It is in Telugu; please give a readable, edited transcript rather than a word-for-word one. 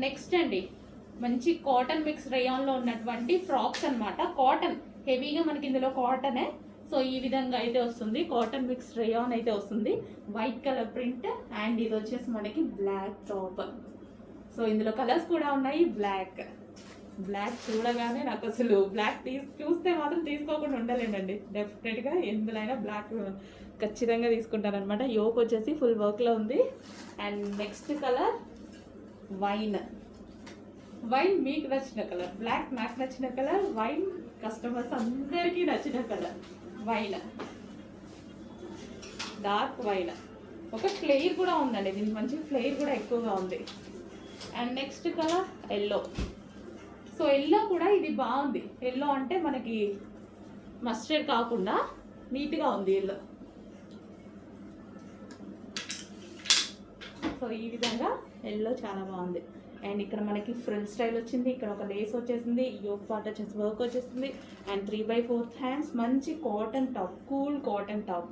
నెక్స్ట్ అండి మంచి కాటన్ మిక్స్ రేయాన్లో ఉన్నటువంటి ఫ్రాక్స్ అన్నమాట. కాటన్ హెవీగా మనకి ఇందులో కాటనే. సో ఈ విధంగా అయితే వస్తుంది, కాటన్ మిక్స్ రేయాన్ అయితే వస్తుంది. వైట్ కలర్ ప్రింట్ అండ్ ఇది వచ్చేసి మనకి బ్లాక్ టాప్. సో ఇందులో కలర్స్ కూడా ఉన్నాయి. బ్లాక్ చూడగానే నాకు అసలు బ్లాక్ చూస్తే మాత్రం తీసుకోకుండా ఉండలేనండి. డెఫినెట్గా ఎందులోనైనా బ్లాక్ ఖచ్చితంగా తీసుకుంటానమాట. యోక్ వచ్చేసి ఫుల్ వర్క్లో ఉంది. అండ్ నెక్స్ట్ కలర్ వైన్ మీకు నచ్చిన కలర్, బ్లాక్ నాకు నచ్చిన కలర్, వైన్ కస్టమర్స్ అందరికీ నచ్చిన కలర్ వైన్, డార్క్ వైన్. ఒక ఫ్లేర్ కూడా ఉందండి, దీనికి మంచి ఫ్లేర్ కూడా ఎక్కువగా ఉంది. And next colour yellow. So yellow కూడా ఇది బాగుంది. ఎల్లో అంటే మనకి మస్టర్డ్ కాకుండా నీట్గా ఉంది ఎల్లో. సో ఈ విధంగా ఎల్లో చాలా బాగుంది. అండ్ ఇక్కడ మనకి ఫ్రిల్ స్టైల్ వచ్చింది, ఇక్కడ ఒక లేస్ వచ్చేసింది, యోక్ పార్ట్ వచ్చేసి వర్క్ వచ్చేసింది. అండ్ 3/4 హ్యాండ్స్, మంచి cotton top, cool cotton top.